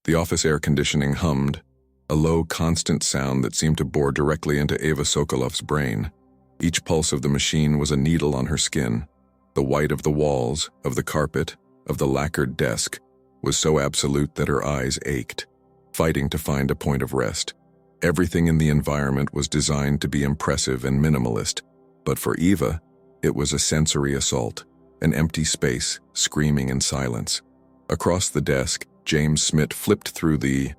The office air conditioning hummed, a low, constant sound that seemed to bore directly into Eva Sokolov's brain. Each pulse of the machine was a needle on her skin. The white of the walls, of the carpet, of the lacquered desk was so absolute that her eyes ached, fighting to find a point of rest. Everything in the environment was designed to be impressive and minimalist, but for Eva, it was a sensory assault, an empty space, screaming in silence. Across the desk, James Smith flipped through the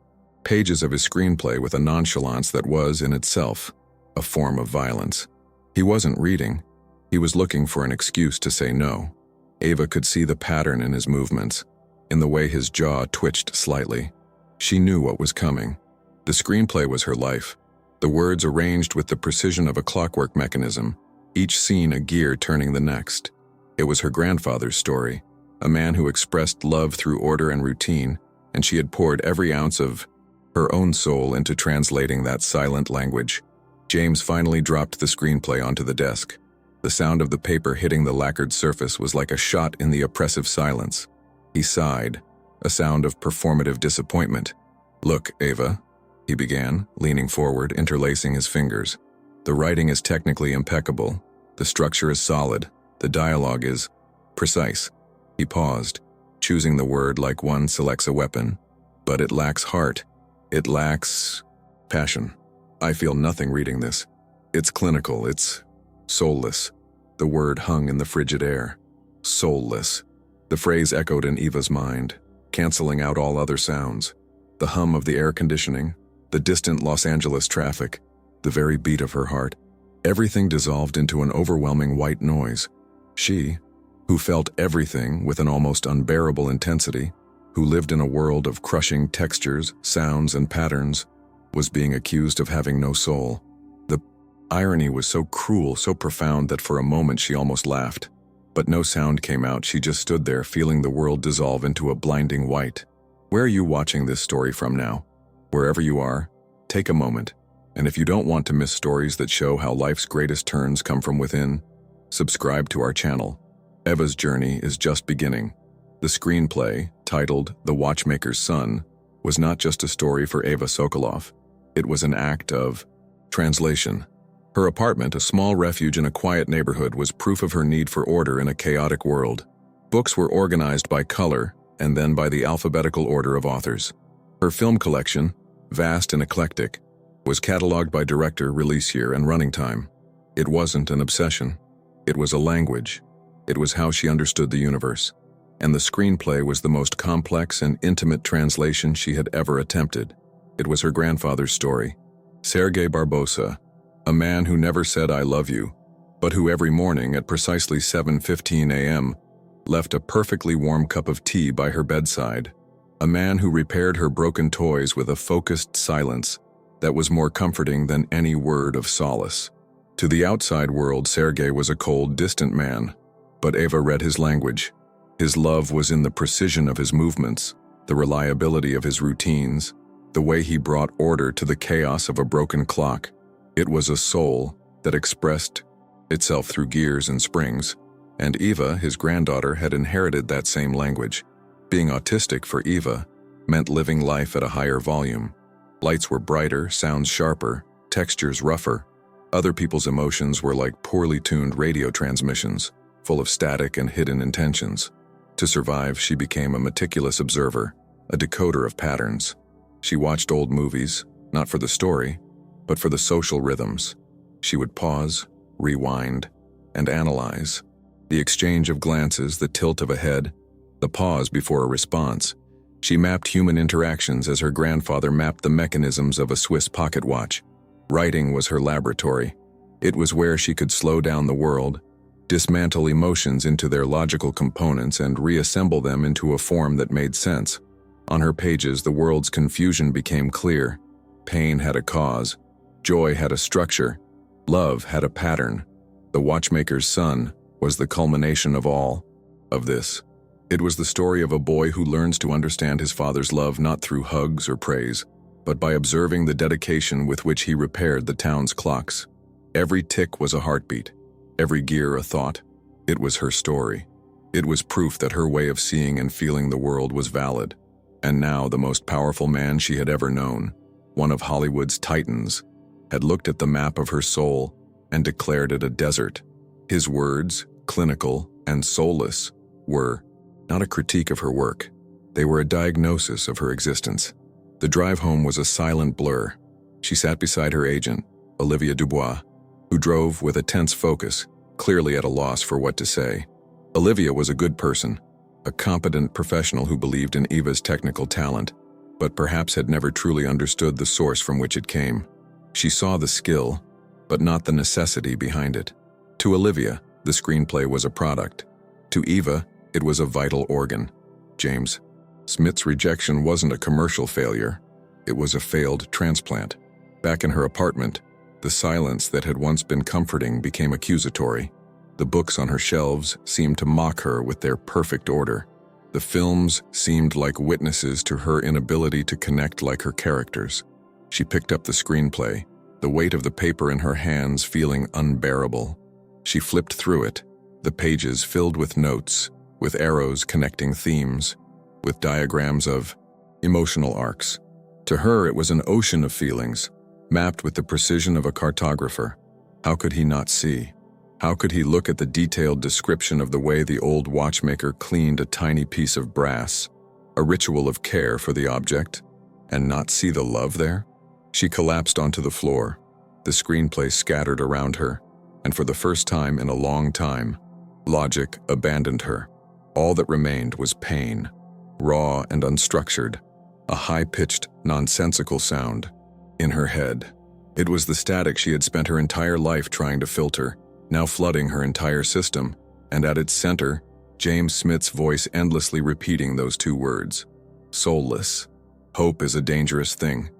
pages of his screenplay with a nonchalance that was, in itself, a form of violence. He wasn't reading. He was looking for an excuse to say no. Eva could see the pattern in his movements, in the way his jaw twitched slightly. She knew what was coming. The screenplay was her life, the words arranged with the precision of a clockwork mechanism, each scene a gear turning the next. It was her grandfather's story, a man who expressed love through order and routine, and she had poured every ounce of her own soul into translating that silent language. James finally dropped the screenplay onto the desk. The sound of the paper hitting the lacquered surface was like a shot in the oppressive silence. He sighed, a sound of performative disappointment. "Look, Eva," he began, leaning forward, interlacing his fingers. "The writing is technically impeccable. The structure is solid. The dialogue is precise." He paused, choosing the word like one selects a weapon. "But it lacks heart. It lacks passion. I feel nothing reading this. It's clinical. It's soulless." The word hung in the frigid air. Soulless. The phrase echoed in Eva's mind, canceling out all other sounds. The hum of the air conditioning, the distant Los Angeles traffic, the very beat of her heart. Everything dissolved into an overwhelming white noise. She, who felt everything with an almost unbearable intensity, who lived in a world of crushing textures, sounds, and patterns, was being accused of having no soul. The irony was so cruel, so profound that for a moment she almost laughed. But no sound came out. She just stood there, feeling the world dissolve into a blinding white. Where are you watching this story from now? Wherever you are, take a moment. And if you don't want to miss stories that show how life's greatest turns come from within, subscribe to our channel. Eva's journey is just beginning. The screenplay, titled The Watchmaker's Son, was not just a story for Eva Sokolov. It was an act of translation. Her apartment, a small refuge in a quiet neighborhood, was proof of her need for order in a chaotic world. Books were organized by color and then by the alphabetical order of authors. Her film collection, vast and eclectic, was cataloged by director, release year, and running time. It wasn't an obsession. It was a language. It was how she understood the universe. And the screenplay was the most complex and intimate translation she had ever attempted. It was her grandfather's story. Sergei Barbosa, a man who never said "I love you," but who every morning at precisely 7:15 a.m. left a perfectly warm cup of tea by her bedside. A man who repaired her broken toys with a focused silence that was more comforting than any word of solace. To the outside world, Sergei was a cold, distant man, but Eva read his language. His love was in the precision of his movements, the reliability of his routines, the way he brought order to the chaos of a broken clock. It was a soul that expressed itself through gears and springs, and Eva, his granddaughter, had inherited that same language. Being autistic for Eva meant living life at a higher volume. Lights were brighter, sounds sharper, textures rougher. Other people's emotions were like poorly tuned radio transmissions, full of static and hidden intentions. To survive, she became a meticulous observer, a decoder of patterns. She watched old movies, not for the story, but for the social rhythms. She would pause, rewind, and analyze. The exchange of glances, the tilt of a head, the pause before a response. She mapped human interactions as her grandfather mapped the mechanisms of a Swiss pocket watch. Writing was her laboratory. It was where she could slow down the world, dismantle emotions into their logical components, and reassemble them into a form that made sense. On her pages, the world's confusion became clear. Pain had a cause. Joy had a structure. Love had a pattern. The Watchmaker's Son was the culmination of all of this. It was the story of a boy who learns to understand his father's love not through hugs or praise, but by observing the dedication with which he repaired the town's clocks. Every tick was a heartbeat, every gear a thought. It was her story. It was proof that her way of seeing and feeling the world was valid. And now the most powerful man she had ever known, one of Hollywood's titans, had looked at the map of her soul and declared it a desert. His words, clinical and soulless, were not a critique of her work. They were a diagnosis of her existence. The drive home was a silent blur. She sat beside her agent, Olivia Dubois, who drove with a tense focus, clearly at a loss for what to say. Olivia was a good person, a competent professional who believed in Eva's technical talent, but perhaps had never truly understood the source from which it came. She saw the skill, but not the necessity behind it. To Olivia, the screenplay was a product. To Eva, it was a vital organ. James Smith's rejection wasn't a commercial failure. It was a failed transplant. Back in her apartment, the silence that had once been comforting became accusatory. The books on her shelves seemed to mock her with their perfect order. The films seemed like witnesses to her inability to connect like her characters. She picked up the screenplay, the weight of the paper in her hands feeling unbearable. She flipped through it, the pages filled with notes, with arrows connecting themes, with diagrams of emotional arcs. To her, it was an ocean of feelings, mapped with the precision of a cartographer. How could he not see? How could he look at the detailed description of the way the old watchmaker cleaned a tiny piece of brass, a ritual of care for the object, and not see the love there? She collapsed onto the floor. The screenplay scattered around her, and for the first time in a long time, logic abandoned her. All that remained was pain, raw and unstructured, a high-pitched, nonsensical sound in her head. It was the static she had spent her entire life trying to filter, now flooding her entire system, and at its center, James Smith's voice endlessly repeating those two words: soulless. Hope is a dangerous thing,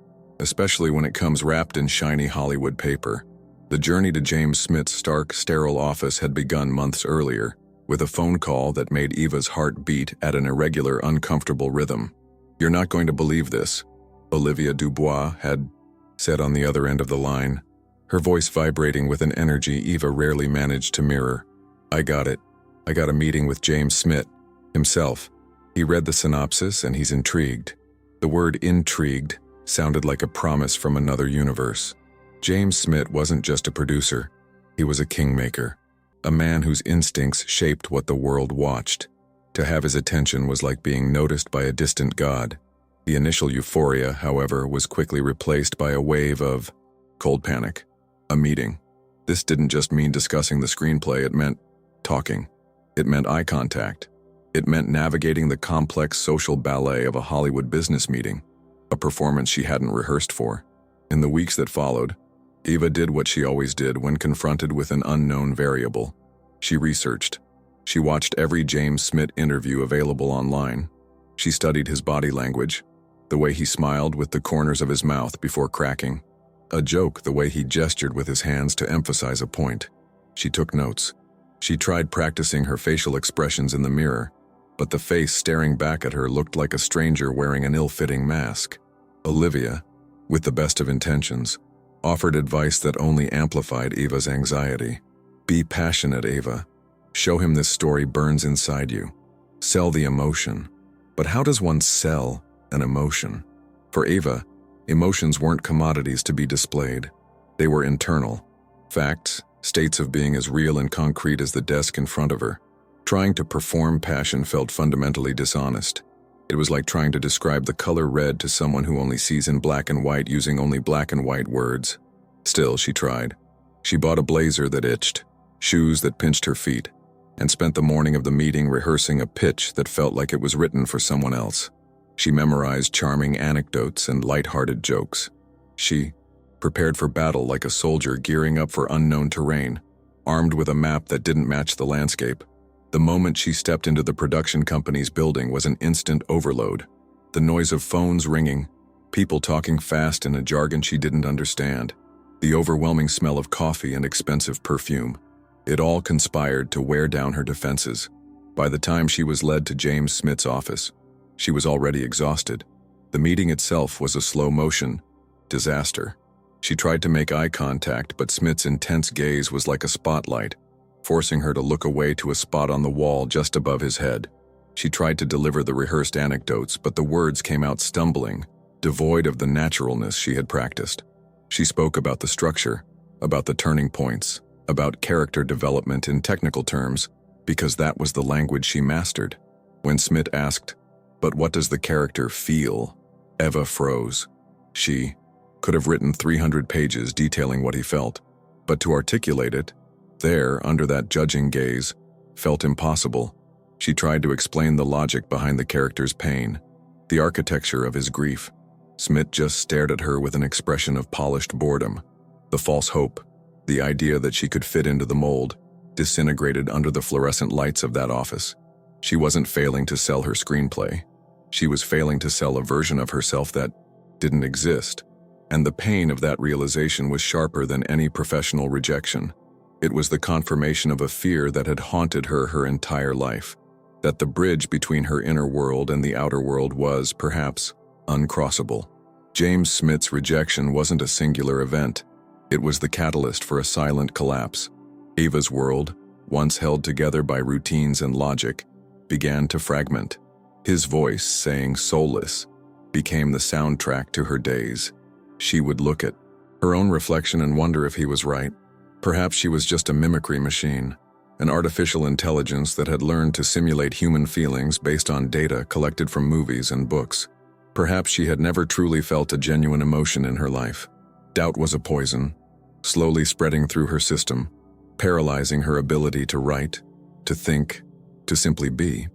especially when it comes wrapped in shiny Hollywood paper. The journey to James Smith's stark, sterile office had begun months earlier, with a phone call that made Eva's heart beat at an irregular, uncomfortable rhythm. "You're not going to believe this," Olivia Dubois had said on the other end of the line, her voice vibrating with an energy Eva rarely managed to mirror. "I got it. I got a meeting with James Smith himself. He read the synopsis and he's intrigued." The word intrigued sounded like a promise from another universe. James Smith wasn't just a producer. He was a kingmaker, a man whose instincts shaped what the world watched. To have his attention was like being noticed by a distant god. The initial euphoria, however, was quickly replaced by a wave of cold panic. A meeting. This didn't just mean discussing the screenplay, it meant talking. It meant eye contact. It meant navigating the complex social ballet of a Hollywood business meeting, a performance she hadn't rehearsed for. In the weeks that followed, Eva did what she always did when confronted with an unknown variable. She researched. She watched every James Smith interview available online. She studied his body language, the way he smiled with the corners of his mouth before cracking, a joke the way he gestured with his hands to emphasize a point. She took notes. She tried practicing her facial expressions in the mirror, but the face staring back at her looked like a stranger wearing an ill-fitting mask. Olivia, with the best of intentions, offered advice that only amplified Eva's anxiety. "Be passionate, Eva. Show him this story burns inside you. Sell the emotion." But how does one sell an emotion? For Eva, emotions weren't commodities to be displayed. They were internal. Facts, states of being as real and concrete as the desk in front of her. Trying to perform passion felt fundamentally dishonest. It was like trying to describe the color red to someone who only sees in black and white using only black and white words. Still, she tried. She bought a blazer that itched, shoes that pinched her feet, and spent the morning of the meeting rehearsing a pitch that felt like it was written for someone else. She memorized charming anecdotes and light-hearted jokes. She prepared for battle like a soldier gearing up for unknown terrain, armed with a map that didn't match the landscape. The moment she stepped into the production company's building was an instant overload. The noise of phones ringing, people talking fast in a jargon she didn't understand, the overwhelming smell of coffee and expensive perfume. It all conspired to wear down her defenses. By the time she was led to James Smith's office, she was already exhausted. The meeting itself was a slow-motion disaster. She tried to make eye contact, but Smith's intense gaze was like a spotlight, forcing her to look away to a spot on the wall just above his head. She tried to deliver the rehearsed anecdotes, but the words came out stumbling, devoid of the naturalness she had practiced. She spoke about the structure, about the turning points, about character development in technical terms, because that was the language she mastered. When Smith asked, "But what does the character feel?" Eva froze. She could have written 300 pages detailing what he felt, but to articulate it, there, under that judging gaze, felt impossible. She tried to explain the logic behind the character's pain, the architecture of his grief. Smith just stared at her with an expression of polished boredom. The false hope, the idea that she could fit into the mold, disintegrated under the fluorescent lights of that office. She wasn't failing to sell her screenplay. She was failing to sell a version of herself that didn't exist, and the pain of that realization was sharper than any professional rejection. It was the confirmation of a fear that had haunted her entire life, that the bridge between her inner world and the outer world was, perhaps, uncrossable. James Smith's rejection wasn't a singular event. It was the catalyst for a silent collapse. Eva's world, once held together by routines and logic, began to fragment. His voice, saying soulless, became the soundtrack to her days. She would look at her own reflection and wonder if he was right. Perhaps she was just a mimicry machine, an artificial intelligence that had learned to simulate human feelings based on data collected from movies and books. Perhaps she had never truly felt a genuine emotion in her life. Doubt was a poison, slowly spreading through her system, paralyzing her ability to write, to think, to simply be.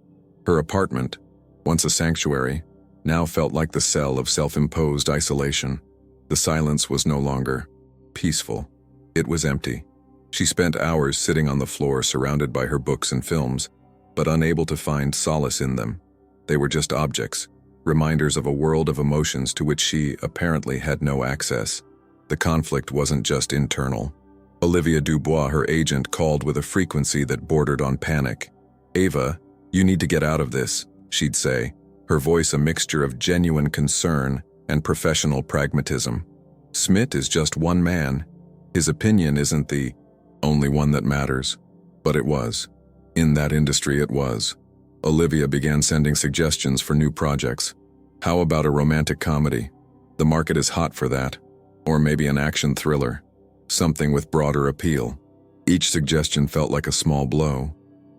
Her apartment, once a sanctuary, now felt like the cell of self-imposed isolation. The silence was no longer peaceful. It was empty. She spent hours sitting on the floor surrounded by her books and films, but unable to find solace in them. They were just objects, reminders of a world of emotions to which she apparently had no access. The conflict wasn't just internal. Olivia Dubois, her agent, called with a frequency that bordered on panic. "Ava, you need to get out of this," she'd say, her voice a mixture of genuine concern and professional pragmatism. "Smith is just one man. His opinion isn't the only one that matters." But it was. In that industry it was. Olivia began sending suggestions for new projects. How about a romantic comedy? The market is hot for that. Or maybe an action thriller. Something with broader appeal. Each suggestion felt like a small blow.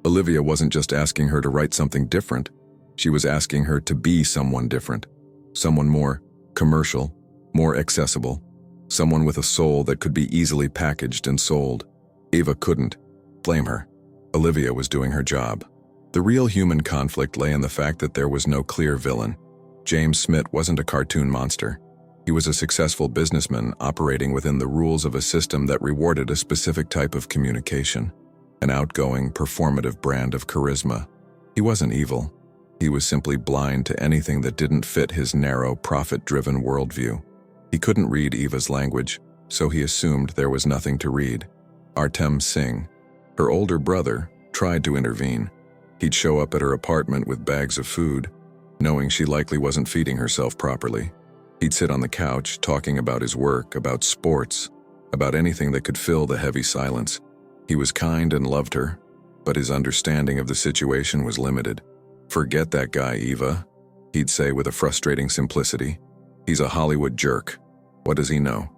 Olivia wasn't just asking her to write something different. She was asking her to be someone different. Someone more commercial, more accessible. Someone with a soul that could be easily packaged and sold. Ava couldn't blame her. Olivia was doing her job. The real human conflict lay in the fact that there was no clear villain. James Smith wasn't a cartoon monster. He was a successful businessman operating within the rules of a system that rewarded a specific type of communication, an outgoing, performative brand of charisma. He wasn't evil. He was simply blind to anything that didn't fit his narrow, profit-driven worldview. He couldn't read Eva's language, so he assumed there was nothing to read. Artem Singh, her older brother, tried to intervene. He'd show up at her apartment with bags of food, knowing she likely wasn't feeding herself properly. He'd sit on the couch, talking about his work, about sports, about anything that could fill the heavy silence. He was kind and loved her, but his understanding of the situation was limited. "Forget that guy, Eva," he'd say with a frustrating simplicity. "He's a Hollywood jerk. What does he know?"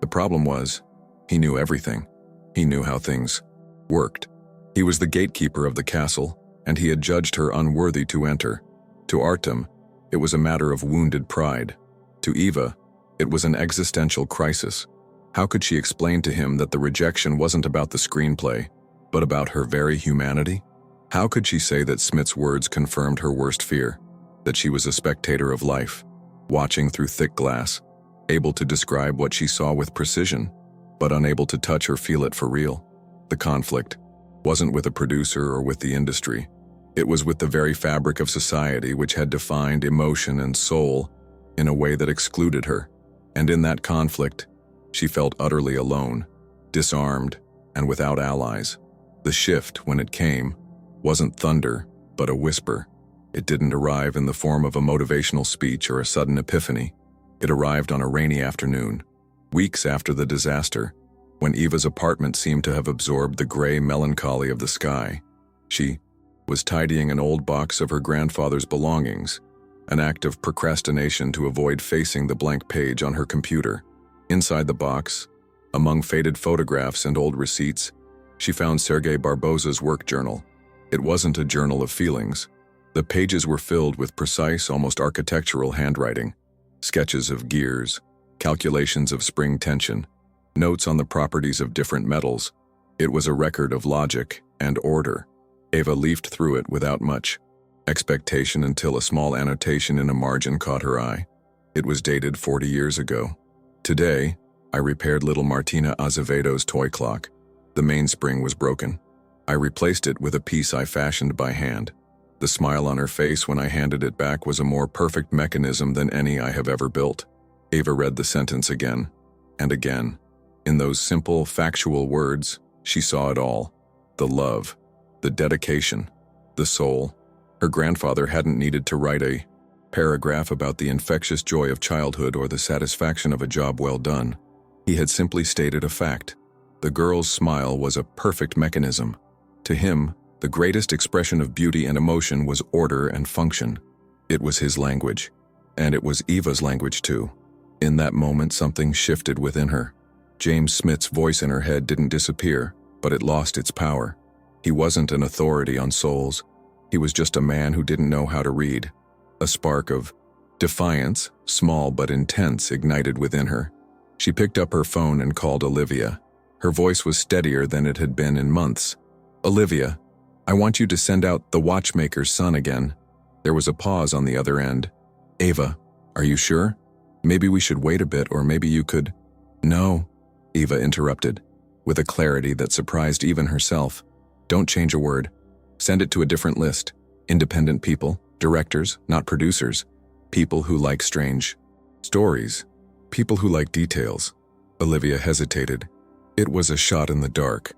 The problem was, he knew everything. He knew how things worked. He was the gatekeeper of the castle, and he had judged her unworthy to enter. To Artem, it was a matter of wounded pride. To Eva, it was an existential crisis. How could she explain to him that the rejection wasn't about the screenplay, but about her very humanity? How could she say that Smith's words confirmed her worst fear, that she was a spectator of life, watching through thick glass, able to describe what she saw with precision, but unable to touch or feel it for real? The conflict wasn't with a producer or with the industry. It was with the very fabric of society, which had defined emotion and soul in a way that excluded her. And in that conflict, she felt utterly alone, disarmed, and without allies. The shift, when it came, wasn't thunder, but a whisper. It didn't arrive in the form of a motivational speech or a sudden epiphany. It arrived on a rainy afternoon, weeks after the disaster, when Eva's apartment seemed to have absorbed the gray melancholy of the sky. She was tidying an old box of her grandfather's belongings, an act of procrastination to avoid facing the blank page on her computer. Inside the box, among faded photographs and old receipts, she found Sergei Barboza's work journal. It wasn't a journal of feelings. The pages were filled with precise, almost architectural handwriting, sketches of gears, calculations of spring tension, notes on the properties of different metals. It was a record of logic and order. Ava leafed through it without much expectation until a small annotation in a margin caught her eye. It was dated 40 years ago. Today, I repaired little Martina Azevedo's toy clock. The mainspring was broken. I replaced it with a piece I fashioned by hand. The smile on her face when I handed it back was a more perfect mechanism than any I have ever built. Ava read the sentence again and again. In those simple, factual words, she saw it all. The love, the dedication, the soul. Her grandfather hadn't needed to write a paragraph about the infectious joy of childhood or the satisfaction of a job well done. He had simply stated a fact. The girl's smile was a perfect mechanism. To him, the greatest expression of beauty and emotion was order and function. It was his language. And it was Eva's language too. In that moment, something shifted within her. James Smith's voice in her head didn't disappear, but it lost its power. He wasn't an authority on souls. He was just a man who didn't know how to read. A spark of defiance, small but intense, ignited within her. She picked up her phone and called Olivia. Her voice was steadier than it had been in months. "Olivia, I want you to send out The Watchmaker's Son again." There was a pause on the other end. "Ava, are you sure? Maybe we should wait a bit, or maybe you could—" "No," Eva interrupted, with a clarity that surprised even herself. "Don't change a word. Send it to a different list. Independent people, directors, not producers. People who like strange stories. People who like details." Olivia hesitated. It was a shot in the dark,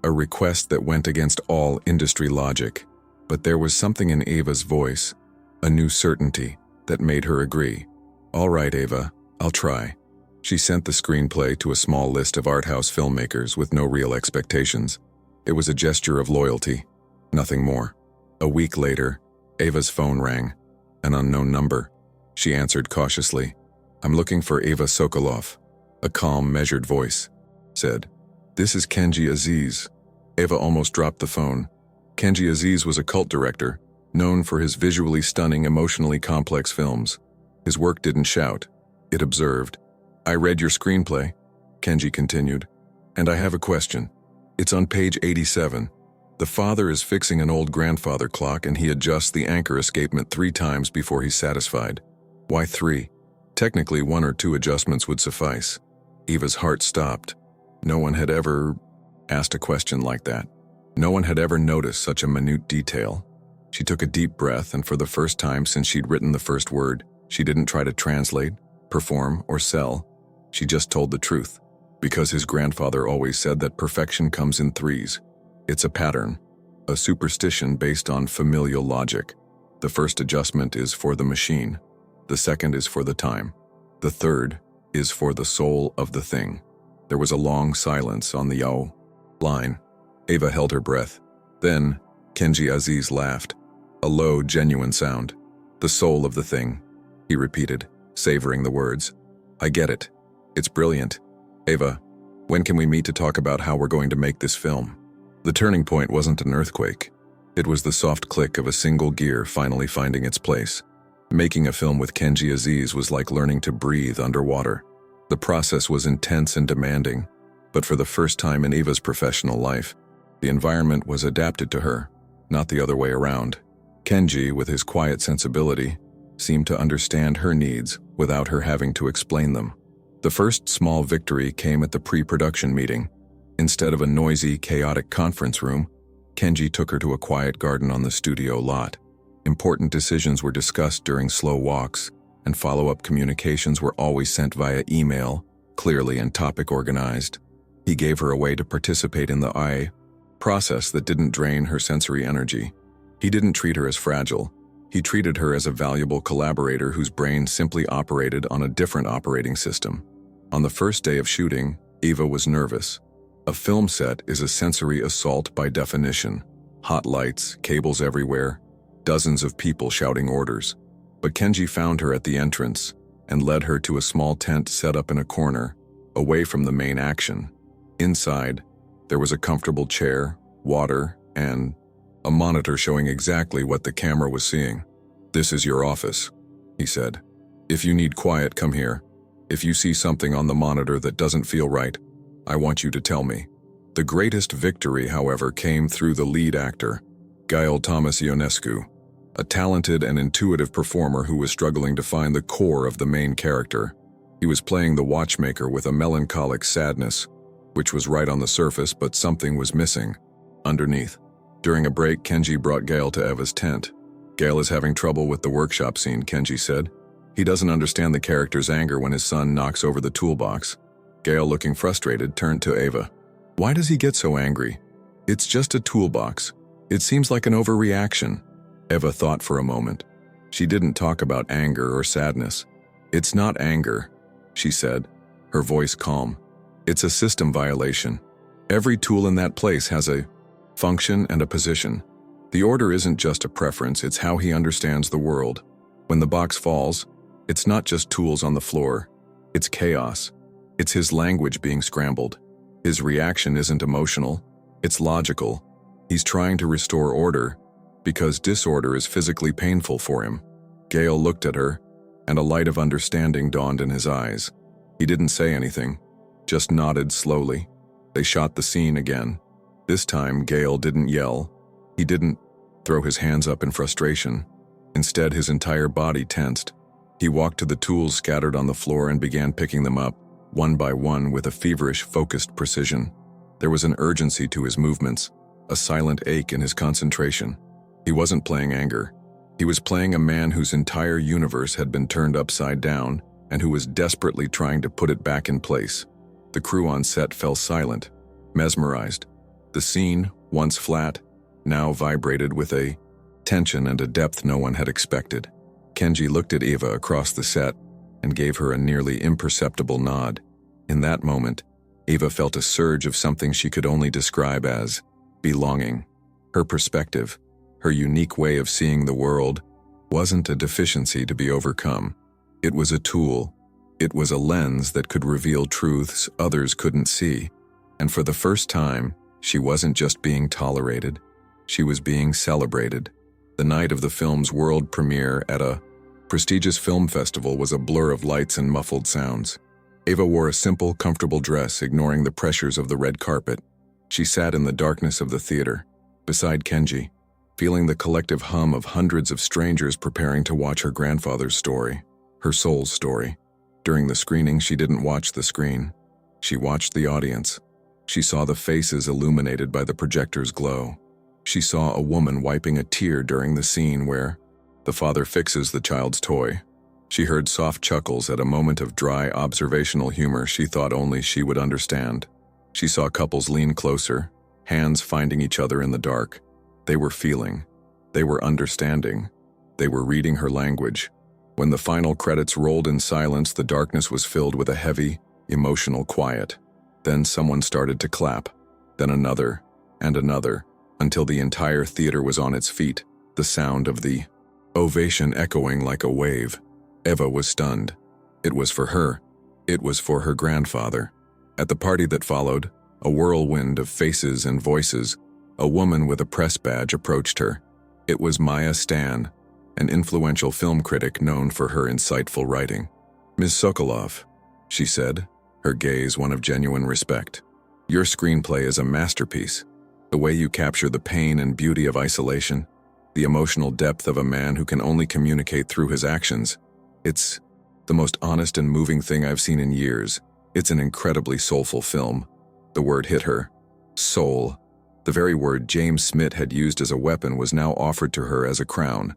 a request that went against all industry logic. But there was something in Ava's voice, a new certainty, that made her agree. "All right, Ava, I'll try." She sent the screenplay to a small list of art house filmmakers with no real expectations. It was a gesture of loyalty, nothing more. A week later, Ava's phone rang, an unknown number. She answered cautiously. "I'm looking for Ava Sokolov." A calm, measured voice said, "This is Kenji Aziz." Ava almost dropped the phone. Kenji Aziz was a cult director, known for his visually stunning, emotionally complex films. His work didn't shout, it observed. "I read your screenplay," Kenji continued, "and I have a question. It's on page 87. The father is fixing an old grandfather clock and he adjusts the anchor escapement 3 times before he's satisfied. Why 3? Technically 1 or 2 adjustments would suffice." Eva's heart stopped. No one had ever asked a question like that. No one had ever noticed such a minute detail. She took a deep breath, and for the first time since she'd written the first word, she didn't try to translate, perform, or sell. She just told the truth. Because his grandfather always said that perfection comes in 3s. It's a pattern, a superstition based on familial logic. The first adjustment is for the machine. The second is for the time. The third is for the soul of the thing. There was a long silence on the "oh" line. Ava held her breath. Then, Kenji Aziz laughed. A low, genuine sound. "The soul of the thing," he repeated, savoring the words. "I get it. It's brilliant. Ava, when can we meet to talk about how we're going to make this film?" The turning point wasn't an earthquake. It was the soft click of a single gear finally finding its place. Making a film with Kenji Aziz was like learning to breathe underwater. The process was intense and demanding, but for the first time in Eva's professional life, the environment was adapted to her, not the other way around. Kenji, with his quiet sensibility, seemed to understand her needs without her having to explain them. The first small victory came at the pre-production meeting. Instead of a noisy, chaotic conference room, Kenji took her to a quiet garden on the studio lot. Important decisions were discussed during slow walks, and follow-up communications were always sent via email, clearly and topic organized. He gave her a way to participate in the process that didn't drain her sensory energy. He didn't treat her as fragile. He treated her as a valuable collaborator whose brain simply operated on a different operating system. On the first day of shooting, Eva was nervous. A film set is a sensory assault by definition. Hot lights, cables everywhere, dozens of people shouting orders. But Kenji found her at the entrance and led her to a small tent set up in a corner, away from the main action. Inside, there was a comfortable chair, water, and a monitor showing exactly what the camera was seeing. "This is your office," he said. "If you need quiet, come here. If you see something on the monitor that doesn't feel right, I want you to tell me." The greatest victory, however, came through the lead actor, Gael Thomas Ionescu, a talented and intuitive performer who was struggling to find the core of the main character. He was playing the watchmaker with a melancholic sadness, which was right on the surface, but something was missing underneath. During a break, Kenji brought Gael to Eva's tent. "Gael is having trouble with the workshop scene," Kenji said. "He doesn't understand the character's anger when his son knocks over the toolbox." Gael, looking frustrated, turned to Eva. "Why does he get so angry? It's just a toolbox. It seems like an overreaction." Eva thought for a moment. She didn't talk about anger or sadness. "It's not anger," she said, her voice calm. "It's a system violation. Every tool in that place has a function and a position. The order isn't just a preference, it's how he understands the world. When the box falls, it's not just tools on the floor. It's chaos. It's his language being scrambled. His reaction isn't emotional, it's logical. He's trying to restore order because disorder is physically painful for him." Gael looked at her, and a light of understanding dawned in his eyes. He didn't say anything, just nodded slowly. They shot the scene again. This time, Gael didn't yell. He didn't throw his hands up in frustration. Instead, his entire body tensed. He walked to the tools scattered on the floor and began picking them up, one by one, with a feverish, focused precision. There was an urgency to his movements, a silent ache in his concentration. He wasn't playing anger. He was playing a man whose entire universe had been turned upside down and who was desperately trying to put it back in place. The crew on set fell silent, mesmerized. The scene, once flat, now vibrated with a tension and a depth no one had expected. Kenji looked at Eva across the set and gave her a nearly imperceptible nod. In that moment, Eva felt a surge of something she could only describe as belonging. Her perspective, her unique way of seeing the world, wasn't a deficiency to be overcome. It was a tool. It was a lens that could reveal truths others couldn't see. And for the first time, she wasn't just being tolerated, she was being celebrated. The night of the film's world premiere at a prestigious film festival was a blur of lights and muffled sounds. Eva wore a simple, comfortable dress, ignoring the pressures of the red carpet. She sat in the darkness of the theater, beside Kenji, feeling the collective hum of hundreds of strangers preparing to watch her grandfather's story, her soul's story. During the screening, she didn't watch the screen. She watched the audience. She saw the faces illuminated by the projector's glow. She saw a woman wiping a tear during the scene where the father fixes the child's toy. She heard soft chuckles at a moment of dry observational humor she thought only she would understand. She saw couples lean closer, hands finding each other in the dark. They were feeling. They were understanding. They were reading her language. When the final credits rolled in silence, the darkness was filled with a heavy, emotional quiet. Then someone started to clap, then another, and another, until the entire theater was on its feet, the sound of the ovation echoing like a wave. Eva was stunned. It was for her. It was for her grandfather. At the party that followed, a whirlwind of faces and voices, a woman with a press badge approached her. It was Maya Stan, an influential film critic known for her insightful writing. "Ms. Sokolov," she said, her gaze one of genuine respect. "Your screenplay is a masterpiece. The way you capture the pain and beauty of isolation, the emotional depth of a man who can only communicate through his actions. It's the most honest and moving thing I've seen in years. It's an incredibly soulful film." The word hit her. Soul. The very word James Smith had used as a weapon was now offered to her as a crown.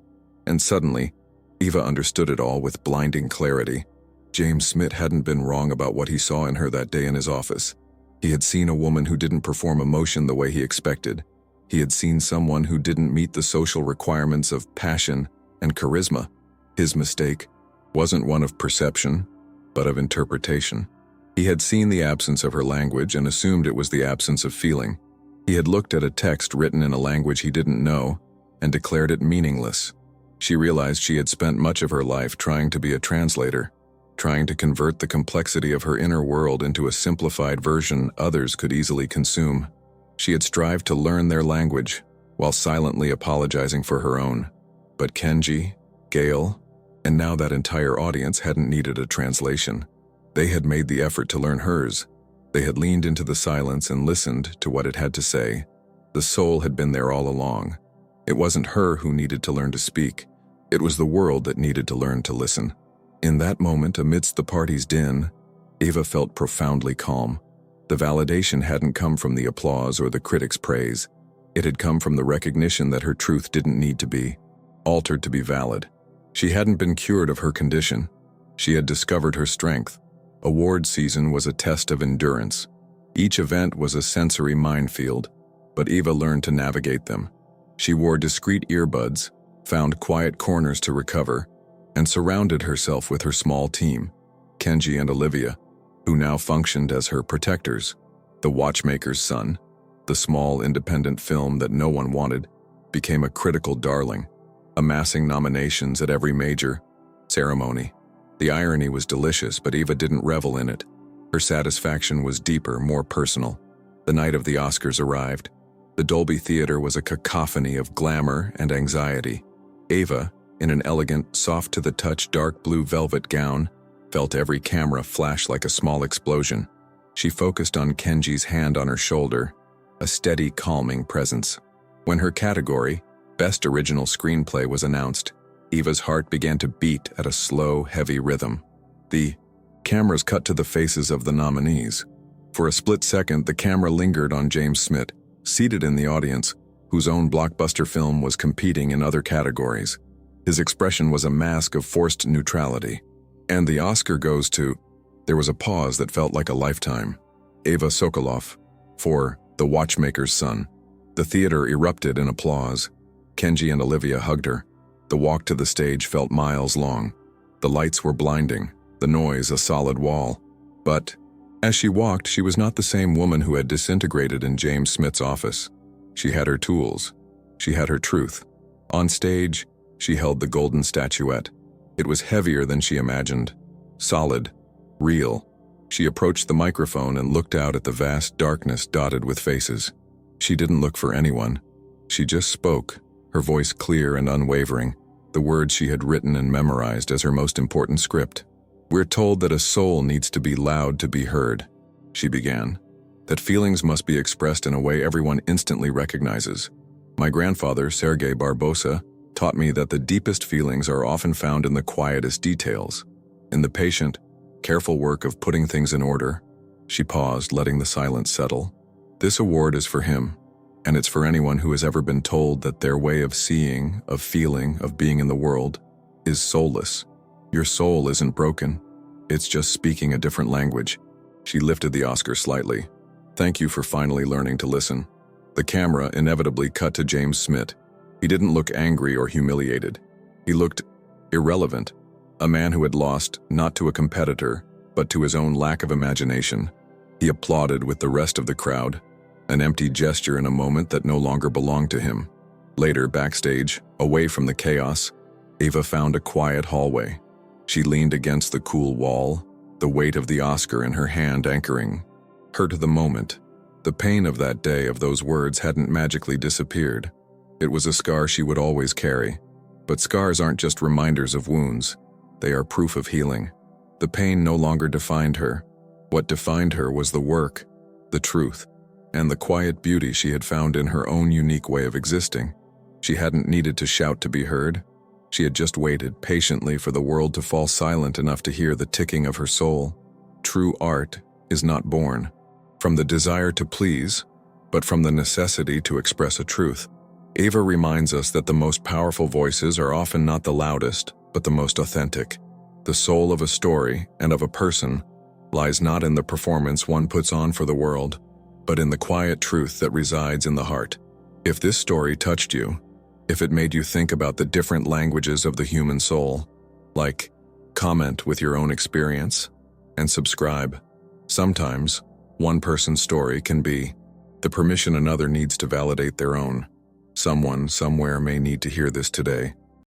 And suddenly, Eva understood it all with blinding clarity. James Smith hadn't been wrong about what he saw in her that day in his office. He had seen a woman who didn't perform emotion the way he expected. He had seen someone who didn't meet the social requirements of passion and charisma. His mistake wasn't one of perception, but of interpretation. He had seen the absence of her language and assumed it was the absence of feeling. He had looked at a text written in a language he didn't know and declared it meaningless. She realized she had spent much of her life trying to be a translator, trying to convert the complexity of her inner world into a simplified version others could easily consume. She had strived to learn their language while silently apologizing for her own. But Kenji, Gail, and now that entire audience hadn't needed a translation. They had made the effort to learn hers. They had leaned into the silence and listened to what it had to say. The soul had been there all along. It wasn't her who needed to learn to speak. It was the world that needed to learn to listen. In that moment, amidst the party's din, Ava felt profoundly calm. The validation hadn't come from the applause or the critics' praise. It had come from the recognition that her truth didn't need to be altered to be valid. She hadn't been cured of her condition. She had discovered her strength. Award season was a test of endurance. Each event was a sensory minefield, but Eva learned to navigate them. She wore discreet earbuds, found quiet corners to recover, and surrounded herself with her small team, Kenji and Olivia, who now functioned as her protectors. The watchmaker's son, the small independent film that no one wanted, became a critical darling, amassing nominations at every major ceremony. The irony was delicious, but Eva didn't revel in it. Her satisfaction was deeper, more personal. The night of the Oscars arrived. The Dolby Theater was a cacophony of glamour and anxiety. Ava, in an elegant, soft-to-the-touch dark blue velvet gown, felt every camera flash like a small explosion. She focused on Kenji's hand on her shoulder, a steady, calming presence. When her category, Best Original Screenplay, was announced, Eva's heart began to beat at a slow, heavy rhythm. The cameras cut to the faces of the nominees. For a split second, the camera lingered on James Smith, seated in the audience, whose own blockbuster film was competing in other categories. His expression was a mask of forced neutrality. And the Oscar goes to... There was a pause that felt like a lifetime. Ava Sokoloff, for The Watchmaker's Son. The theater erupted in applause. Kenji and Olivia hugged her. The walk to the stage felt miles long. The lights were blinding, the noise a solid wall. But as she walked, she was not the same woman who had disintegrated in James Smith's office. She had her tools. She had her truth. On stage, she held the golden statuette. It was heavier than she imagined. Solid. Real. She approached the microphone and looked out at the vast darkness dotted with faces. She didn't look for anyone. She just spoke, her voice clear and unwavering, the words she had written and memorized as her most important script. "We're told that a soul needs to be loud to be heard," she began. "That feelings must be expressed in a way everyone instantly recognizes. My grandfather, Sergei Barbosa, taught me that the deepest feelings are often found in the quietest details. In the patient, careful work of putting things in order." She paused, letting the silence settle. "This award is for him, and it's for anyone who has ever been told that their way of seeing, of feeling, of being in the world is soulless. Your soul isn't broken. It's just speaking a different language." She lifted the Oscar slightly. "Thank you for finally learning to listen." The camera inevitably cut to James Smith. He didn't look angry or humiliated. He looked irrelevant, a man who had lost not to a competitor, but to his own lack of imagination. He applauded with the rest of the crowd, an empty gesture in a moment that no longer belonged to him. Later, backstage, away from the chaos, Ava found a quiet hallway. She leaned against the cool wall, the weight of the Oscar in her hand anchoring her to the moment. The pain of that day, of those words, hadn't magically disappeared. It was a scar she would always carry. But scars aren't just reminders of wounds. They are proof of healing. The pain no longer defined her. What defined her was the work, the truth, and the quiet beauty she had found in her own unique way of existing. She hadn't needed to shout to be heard. She had just waited patiently for the world to fall silent enough to hear the ticking of her soul. True art is not born from the desire to please, but from the necessity to express a truth. Ava reminds us that the most powerful voices are often not the loudest, but the most authentic. The soul of a story and of a person lies not in the performance one puts on for the world, but in the quiet truth that resides in the heart. If this story touched you, if it made you think about the different languages of the human soul, like, comment with your own experience, and subscribe. Sometimes, one person's story can be The permission another needs to validate their own. Someone, somewhere may need to hear this today.